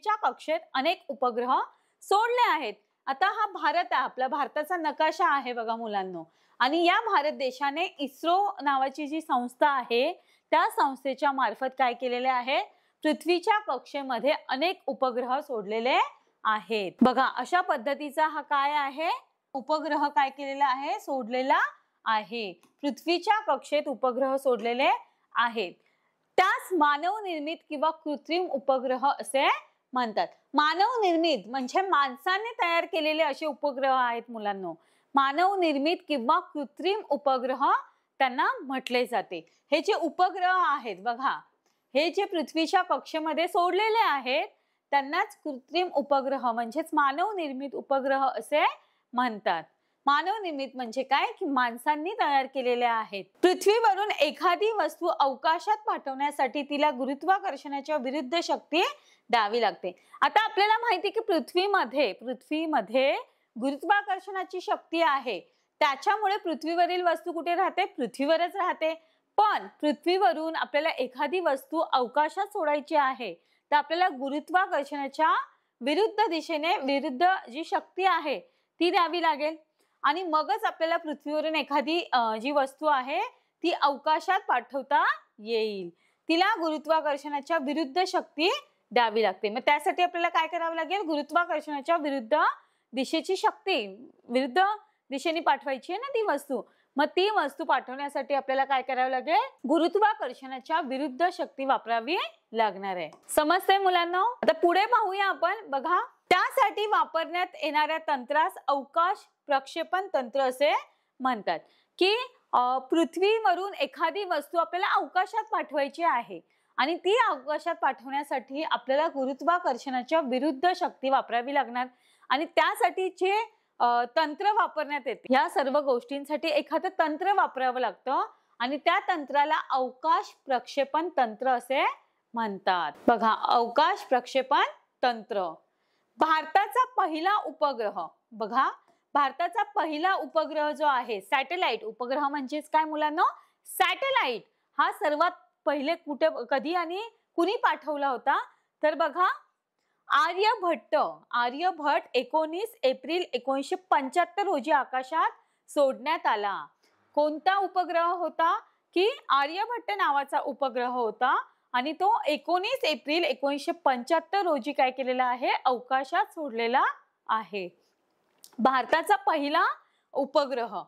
पृथ्वीच्या कक्षेत अनेक उपग्रह सोडले आहेत। आता हा भारत आहे, आपला भारताचा नकाशा आहे बघा मुलांनो, आणि या भारत देशाने इस्रो नावाची जी संस्था आहे त्या संस्थेच्या मार्फत काय केलेले आहे, पृथ्वीच्या कक्षेमध्ये अनेक उपग्रह सोडलेले आहेत। बघा अशा पद्धतीचा हा काय आहे, उपग्रह काय केलेला आहे, सोडलेला आहे। पृथ्वीच्या कक्षेत उपग्रह सोडलेले आहेत, त्यास मानव निर्मित किंवा कृत्रिम उपग्रह असे म्हणतात। मानव निर्मित म्हणजे माणसाने तयार केलेले असे उपग्रह आहेत मुलांनो, मानव निर्मित किंवा कृत्रिम उपग्रह त्यांना म्हटले जाते। हे जे उपग्रह आहेत बघा, हे जे पृथ्वीच्या कक्षेमध्ये सोडलेले आहेत त्यांनाच कृत्रिम उपग्रह म्हणजेच मानव निर्मित उपग्रह असे म्हणतात। मानव निर्मित म्हणजे काय की माणसांनी तयार केलेले आहेत। पृथ्वीवरून एखादी वस्तू अवकाशात पाठवण्यासाठी तिला गुरुत्वाकर्षणाच्या विरुद्ध शक्ती द्यावी लागते। आता आपल्याला माहिती आहे की पृथ्वीमध्ये गुरुत्वाकर्षणाची शक्ती आहे, त्याच्यामुळे पृथ्वीवरील वस्तू कुठे राहते, पृथ्वीवरच राहते। पण पृथ्वीवरून आपल्याला एखादी वस्तू अवकाशात सोडायची आहे तर आपल्याला गुरुत्वाकर्षणाच्या विरुद्ध दिशेने विरुद्ध जी शक्ती आहे ती द्यावी लागेल, आणि मगच आपल्याला पृथ्वीवरून एखादी जी वस्तू आहे ती अवकाशात पाठवता येईल। तिला गुरुत्वाकर्षणाच्या विरुद्ध शक्ती द्यावी लागते। मग त्यासाठी आपल्याला काय करावं लागेल, गुरुत्वाकर्षणाच्या विरुद्ध दिशेची शक्ती, विरुद्ध दिशेने पाठवायची आहे ना ती वस्तू, मग ती वस्तू पाठवण्यासाठी आपल्याला काय करावं लागेल, गुरुत्वाकर्षणाच्या विरुद्ध शक्ती वापरावी लागणार आहे। समजतंय मुलांना? आता पुढे पाहूया आपण। बघा, त्यासाठी वापरण्यात येणाऱ्या तंत्रास अवकाश प्रक्षेपण तंत्र असे म्हणतात। की पृथ्वीवरून एखादी वस्तू आपल्याला अवकाशात पाठवायची आहे आणि ती अवकाशात पाठवण्यासाठी आपल्याला गुरुत्वाकर्षणाच्या विरुद्ध शक्ती वापरावी लागणार, आणि त्यासाठी जे तंत्र वापरण्यात येते, या सर्व गोष्टींसाठी एखादं तंत्र वापरावं लागतं आणि त्या तंत्राला अवकाश प्रक्षेपण तंत्र असे म्हणतात। बघा, अवकाश प्रक्षेपण तंत्र। भारताचा पहिला उपग्रह, बघा भारताचा पहिला उपग्रह जो आहे सॅटेलाइट उपग्रह, म्हणजेच काय मुलांना, सॅटेलाइट हा सर्वात पहिले कुठे कधी आणि कुणी पाठवला होता, तर बघा आर्यभट्ट 19 एप्रिल 1975 रोजी आकाशात सोडण्यात आला। कोणता उपग्रह होता, की आर्यभट्ट नावाचा उपग्रह होता, आणि तो 19 एप्रिल 1975 रोजी काय केलेला आहे, अवकाशात सोडलेला आहे। भारताचा पहिला उपग्रह,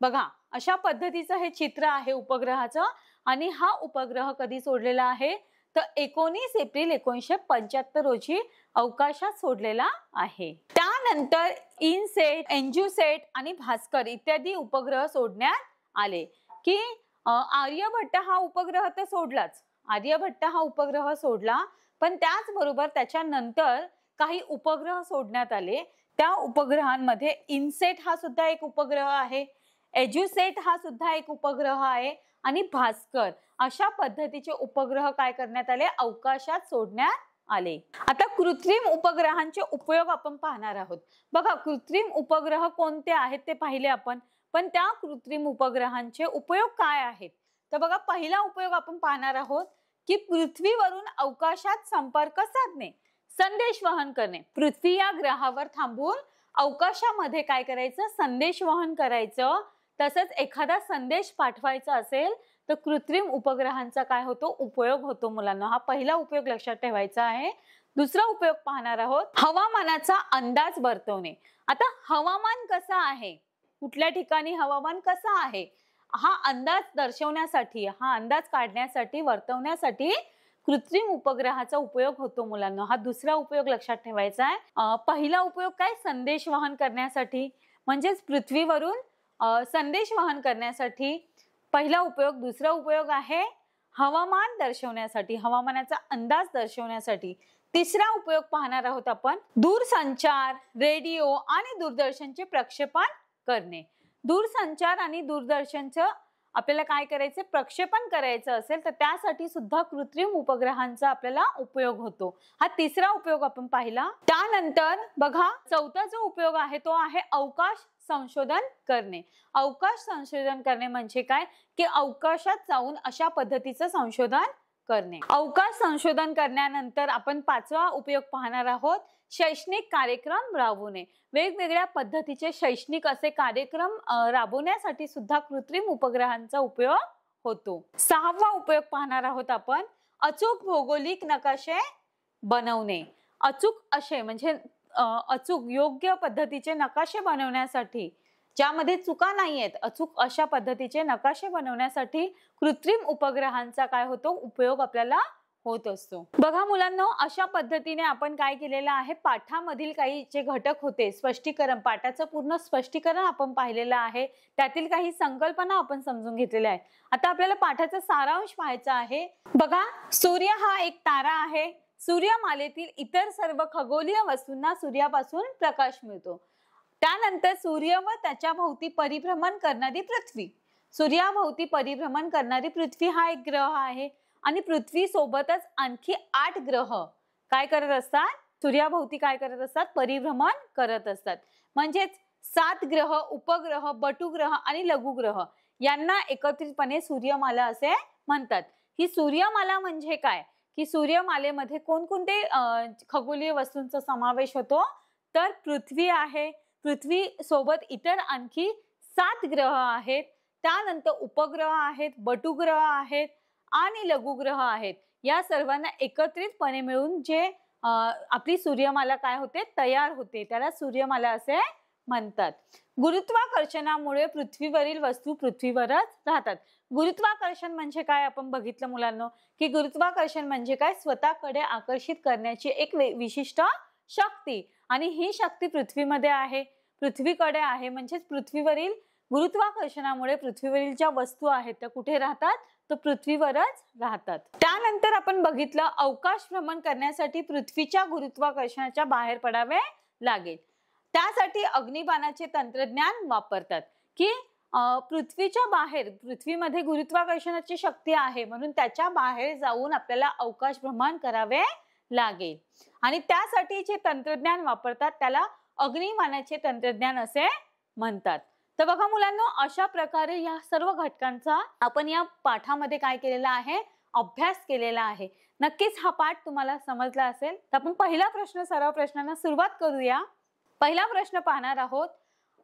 बघा अशा पद्धतीचं हे चित्र आहे उपग्रहाचं, आणि हा उपग्रह कधी सोडलेला आहे, तर 19 एप्रिल 1975 रोजी अवकाशात सोडलेला आहे। त्यानंतर इनसेट, एन्जुसेट आणि भास्कर इत्यादी उपग्रह सोडण्यात आले। की आर्यभट्ट हा उपग्रह तर सोडलाच, आर्यभट्ट हा उपग्रह सोडला, पण त्याचबरोबर त्याच्यानंतर काही उपग्रह सोडण्यात आले। त्या उपग्रहांमध्ये इनसेट हा सुद्धा एक उपग्रह आहे, एज्युसेट हा सुद्धा एक उपग्रह आहे, आणि भास्कर अशा पद्धतीचे उपग्रह काय करण्यात आले, अवकाशात सोडण्यात आले। आता कृत्रिम उपग्रहांचे उपयोग आपण पाहणार आहोत। बघा, कृत्रिम उपग्रह कोणते आहेत ते पाहिले आपण, पण त्या कृत्रिम उपग्रहांचे उपयोग काय आहेत, तर बघा पहिला उपयोग आपण पाहणार आहोत की पृथ्वीवरून अवकाशात संपर्क साधणे, संदेश वहन करणे। पृथ्वी या ग्रहावर थांबून अवकाशामध्ये काय करायचं, संदेश वहन करायचं। तसंच एखादा संदेश पाठवायचा असेल तर कृत्रिम उपग्रहांचा काय होतो, उपयोग होतो मुलांना। हा पहिला उपयोग लक्षात ठेवायचा आहे। दुसरा उपयोग पाहणार आहोत, हवामानाचा अंदाज वर्तवणे। आता हवामान कसं आहे, कुठल्या ठिकाणी हवामान कसं आहे, हा अंदाज दर्शवण्यासाठी, हा अंदाज काढण्यासाठी, वर्तवण्यासाठी कृत्रिम उपग्रहाचा उपयोग होतो मुलांना। हा दुसरा उपयोग लक्षात ठेवायचा आहे। पहिला उपयोग काय, संदेश वहन करण्यासाठी, म्हणजेच पृथ्वीवरून संदेश वहन करण्यासाठी पहिला उपयोग। दुसरा उपयोग आहे हवामान दर्शवण्यासाठी, हवामानाचा अंदाज दर्शवण्यासाठी। तिसरा उपयोग पाहणार आहोत आपण, दूरसंचार, रेडिओ आणि दूरदर्शनचे प्रक्षेपण करणे। दूरसंचार आणि दूरदर्शनचं आपल्याला काय करायचं, प्रक्षेपण करायचं असेल तर त्यासाठी सुद्धा कृत्रिम उपग्रहांचा आपल्याला उपयोग होतो। हा तिसरा उपयोग आपण पाहिला। त्यानंतर बघा, चौथा जो उपयोग आहे तो आहे अवकाश संशोधन करणे। अवकाश संशोधन करणे म्हणजे काय, की अवकाशात जाऊन अशा पद्धतीचं संशोधन करणे. अवकाश संशोधन करण्यानंतर आपण 5वा उपयोग पाहणार आहोत, शैक्षणिक कार्यक्रम राबवणे. वेगवेगळ्या पद्धतीचे शैक्षणिक असे कार्यक्रम राबवण्यासाठी सुद्धा कृत्रिम उपग्रहांचा उपयोग होतो. 6वा उपयोग पाहणार आहोत आपण, अचूक भौगोलिक नकाशे बनवणे. अचूक असे म्हणजे अचूक योग्य पद्धतीचे नकाशे बनवण्यासाठी, ज्यामध्ये चुका नाहीयेत, अचूक अशा पद्धतीचे नकाशे बनवण्यासाठी कृत्रिम उपग्रहांचा काय होतो, उपयोग आपल्याला होत असतो. बघा मुलांनो, अशा पद्धतीने आपण काय केलेलं आहे, पाठामधील काही जे घटक होते, स्पष्टीकरण, पाठाचं पूर्ण स्पष्टीकरण आपण पाहिलेलं आहे, त्यातील काही संकल्पना आपण समजून घेतलेल्या आहेत. आता आपल्याला पाठाचा सारांश पाहायचा आहे. बघा, सूर्य हा एक तारा आहे. सूर्यमालेतील इतर सर्व खगोलीय वस्तूंना सूर्यापासून प्रकाश मिळतो. त्यानंतर सूर्य व त्याच्या भोवती परिभ्रमण करणारी पृथ्वी, सूर्याभोवती परिभ्रमण करणारी पृथ्वी हा एक ग्रह आहे आणि पृथ्वी सोबतच आणखी 8 ग्रह काय करत असतात, सूर्याभोवती काय करत असतात, परिभ्रमण करत असतात. म्हणजेच 7 ग्रह, उपग्रह, बटुग्रह आणि लघुग्रह यांना एकत्रितपणे सूर्यमाला असे म्हणतात. ही सूर्यमाला म्हणजे काय, की सूर्यमालेमध्ये कोणकोणते खगोलीय वस्तूंचा समावेश होतो, तर पृथ्वी आहे, पृथ्वी सोबत इतर आणखी 7 ग्रह आहेत, त्यानंतर उपग्रह आहेत, बटुग्रह आहेत आणि लघुग्रह आहेत. या सर्वांना एकत्रितपणे मिळून जे आपली सूर्यमाला काय होते, तयार होते, त्याला सूर्यमाला असे म्हणतात. गुरुत्वाकर्षणामुळे पृथ्वीवरील वस्तू पृथ्वीवरच राहतात. गुरुत्वाकर्षण म्हणजे काय आपण बघितलं मुलांनो, की गुरुत्वाकर्षण म्हणजे काय, स्वतःकडे आकर्षित करण्याची एक विशिष्ट शक्ती, आणि ही शक्ती पृथ्वीमध्ये आहे, पृथ्वीकडे आहे. म्हणजेच पृथ्वीवरील गुरुत्वाकर्षणामुळे पृथ्वीवरील ज्या वस्तू आहेत त्या कुठे राहतात, तर पृथ्वीवरच राहतात. त्यानंतर आपण बघितलं, अवकाश भ्रमण करण्यासाठी पृथ्वीच्या गुरुत्वाकर्षणाच्या बाहेर पडावे लागेल. त्यासाठी अग्निबाणाचे तंत्रज्ञान वापरतात, की पृथ्वीच्या बाहेर, पृथ्वीमध्ये गुरुत्वाकर्षणाची शक्ती आहे म्हणून त्याच्या बाहेर जाऊन आपल्याला अवकाश भ्रमण करावे लागेल, आणि त्यासाठी जे तंत्रज्ञान वापरतात त्याला अग्निबाणाचे तंत्रज्ञान असे म्हणतात. तर बघा मुलांनो, अशा प्रकारे या सर्व घटकांचा आपण या पाठामध्ये काय केलेला आहे, अभ्यास केलेला आहे. नक्कीच हा पाठ तुम्हाला समजला असेल. तर आपण पहिला प्रश्न, सराव प्रश्नांना सुरुवात करूया. पहिला प्रश्न पाहणार आहोत,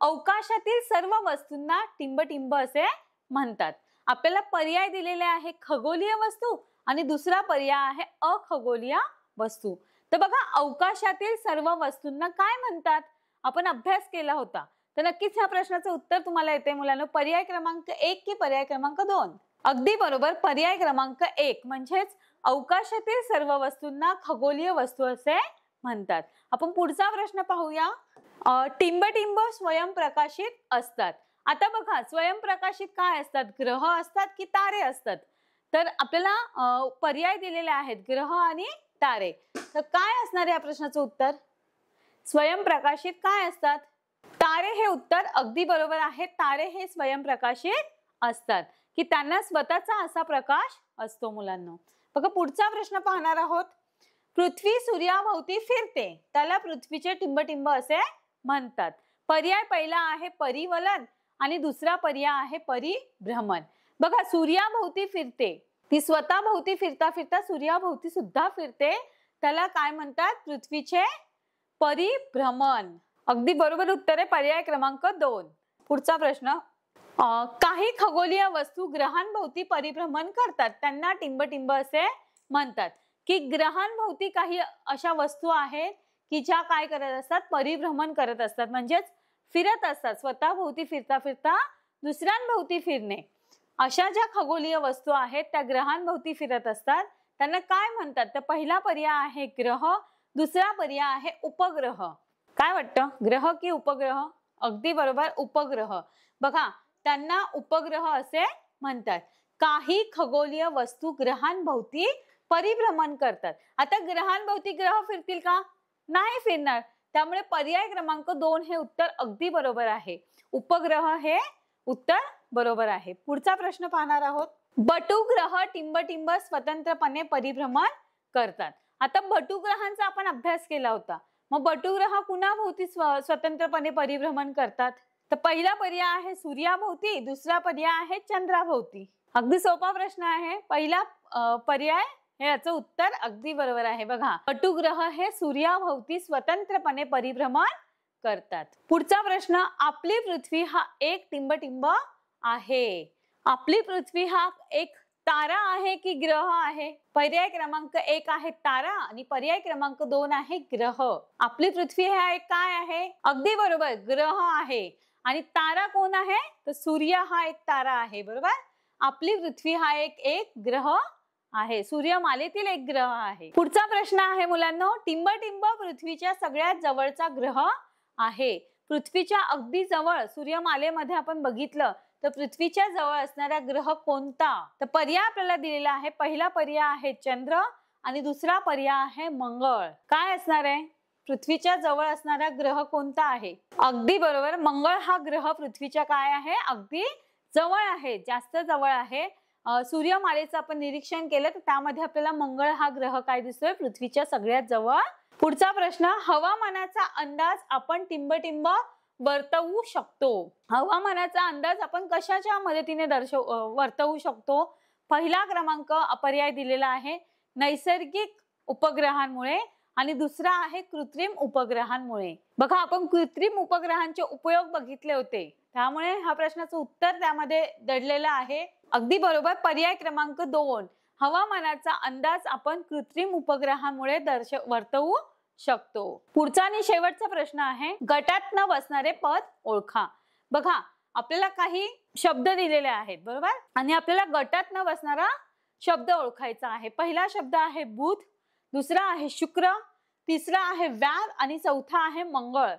अवकाशातील सर्व वस्तूंना टिंबटिंब असे म्हणतात. आपल्याला पर्याय दिलेले आहे खगोलीय वस्तू आणि दुसरा पर्याय आहे अखगोलीय वस्तू. तर बघा, अवकाशातील सर्व वस्तूंना काय म्हणतात, आपण अभ्यास केला होता. तर नक्कीच ह्या प्रश्नाचं उत्तर तुम्हाला येते मुलांनो, पर्याय क्रमांक 1 की पर्याय क्रमांक 2? अगदी बरोबर, पर्याय क्रमांक 1 म्हणजेच अवकाशातील सर्व वस्तूंना खगोलीय वस्तू असे म्हणतात. आपण पुढचा प्रश्न पाहूया. टिंबटिंब स्वयंप्रकाशित असतात. आता बघा, स्वयंप्रकाशित काय असतात, ग्रह असतात की तारे असतात? तर आपल्याला पर्याय दिलेले आहेत, ग्रह आणि तारे. तर काय असणार या प्रश्नाचं उत्तर, स्वयंप्रकाशित काय असतात? तारे हे उत्तर अगदी बरोबर आहे. तारे हे स्वयंप्रकाशित असतात, की त्यांना स्वतःचा असा प्रकाश असतो मुलांनो. बघा, पुढचा प्रश्न पाहणार आहोत. पृथ्वी सूर्याभोवती फिरते, त्याला पृथ्वीचे टिंबटिंब असे म्हणतात. पर्याय पहिला आहे परिवलन आणि दुसरा पर्याय आहे परिभ्रमण. बघा, सूर्याभोवती फिरते, ती स्वतः भोवती फिरता फिरता सूर्याभोवती सुद्धा फिरते, त्याला काय म्हणतात, पृथ्वीचे परिभ्रमण. अगदी बरोबर उत्तर आहे पर्याय क्रमांक 2. पुढचा प्रश्न, काही खगोलीय वस्तू ग्रहांभोवती परिभ्रमण करतात, त्यांना टिंबटिंब असे म्हणतात. की ग्रहांभोवती काही अशा वस्तू आहेत की ज्या काय करत असतात, परिभ्रमण करत असतात, म्हणजेच फिरत असतात, स्वतः भोवती फिरता फिरता दुसऱ्यांभोवती फिरणे. अशा ज्या खगोलीय वस्तू आहेत त्या ग्रहांभोवती फिरत असतात, त्यांना काय म्हणतात? तर पहिला पर्याय आहे ग्रह, दुसरा पर्याय आहे उपग्रह. काय वाटतं, ग्रह की उपग्रह? अगदी बरोबर, उपग्रह. बघा, त्यांना उपग्रह असे म्हणतात. काही खगोलीय वस्तू ग्रहांभोवती परिभ्रमण करतात. आता ग्रहांभोवती ग्रह फिरतील का? नाही फिरणार. त्यामुळे पर्याय क्रमांक 2 हे उत्तर अगदी बरोबर आहे. उपग्रह हे उत्तर बरोबर आहे. पुढचा प्रश्न पाहणार आहोत. बटुग्रह टिंबटिंब स्वतंत्रपणे परिभ्रमण करतात. आता बटुग्रहांचा आपण अभ्यास केला होता. मग बटुग्रह कुणाभोवती स्वतंत्रपणे परिभ्रमण करतात? तर पहिला पर्याय आहे सूर्याभोवती, दुसरा पर्याय आहे चंद्राभोवती. अगदी सोपा प्रश्न आहे. पहिला पर्याय हे याचं उत्तर अगदी बरोबर आहे बघा. कटुग्रह हे सूर्याभोवती स्वतंत्रपणे परिभ्रमण करतात. पुढचा प्रश्न, आपली पृथ्वी हा एक टिंबटिंब आहे. आपली पृथ्वी हा एक तारा आहे की ग्रह आहे? पर्याय क्रमांक 1 आहे तारा आणि पर्याय क्रमांक 2 आहे ग्रह. आपली पृथ्वी हा एक काय आहे? अगदी बरोबर, ग्रह आहे. आणि तारा कोण आहे? तर सूर्य हा एक तारा आहे. बरोबर, आपली पृथ्वी हा एक ग्रह आहे, सूर्यमालेतील एक ग्रह आहे. पुढचा प्रश्न आहे मुलांनो, टिंबटिंब पृथ्वीच्या सगळ्यात जवळचा ग्रह आहे. पृथ्वीच्या अगदी जवळ सूर्यमालेमध्ये आपण बघितलं तर पृथ्वीच्या जवळ असणारा ग्रह कोणता? तर पर्याय आपल्याला दिलेला आहे. पहिला पर्याय आहे चंद्र आणि दुसरा पर्याय आहे मंगळ. काय असणार आहे? पृथ्वीच्या जवळ असणारा ग्रह कोणता आहे? अगदी बरोबर, मंगळ हा ग्रह पृथ्वीच्या काय आहे? अगदी जवळ आहे, जास्त जवळ आहे. सूर्यमालेचं आपण निरीक्षण केलं तर त्यामध्ये आपल्याला मंगळ हा ग्रह काय दिसतोय? पृथ्वीच्या सगळ्यात जवळ. पुढचा प्रश्न, हवामानाचा अंदाज आपण टिंबटिंब वर्तवू शकतो. हवामानाचा अंदाज आपण कशाच्या मदतीने वर्तवू शकतो? पहिला क्रमांक पर्याय दिलेला आहे नैसर्गिक उपग्रहांमुळे आणि दुसरा आहे कृत्रिम उपग्रहांमुळे. बघा, आपण कृत्रिम उपग्रहांचे उपयोग बघितले होते, त्यामुळे हा प्रश्नाचं उत्तर त्यामध्ये दडलेलं आहे. अगदी बरोबर, पर्याय क्रमांक 2, हवामानाचा अंदाज आपण कृत्रिम उपग्रहांमुळे वर्तवू शकतो. पुढचा आणि शेवटचा प्रश्न आहे, गटात न बसणारे पद ओळखा. बघा, आपल्याला काही शब्द दिलेले आहेत बरोबर, आणि आपल्याला गटात न बसणारा शब्द ओळखायचा आहे. पहिला शब्द आहे बुध, दुसरा आहे शुक्र, तिसरा आहे व्याध आणि चौथा आहे मंगळ.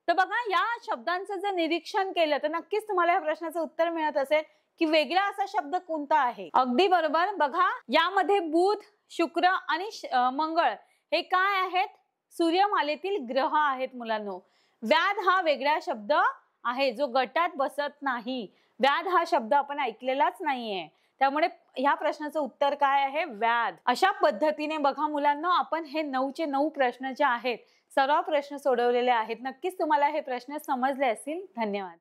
तर बघा, या शब्दांचं जर निरीक्षण केलं तर नक्कीच तुम्हाला या प्रश्नाचं उत्तर मिळत असेल की वेगळा असा शब्द कोणता आहे. अगदी बरोबर, बघा यामध्ये बुध, शुक्र आणि मंगळ हे काय आहेत? सूर्यमालेतील ग्रह आहेत मुलांनो. व्याध हा वेगळा शब्द आहे जो गटात बसत नाही. व्याध हा शब्द आपण ऐकलेलाच नाहीये, त्यामुळे ह्या प्रश्नाचं उत्तर काय आहे? व्याध. अशा पद्धतीने बघा मुलांनो, आपण हे 9चे 9 प्रश्न जे आहेत सर्व प्रश्न सोडवलेले आहेत. नक्कीच तुम्हाला हे प्रश्न समजले असतील. धन्यवाद.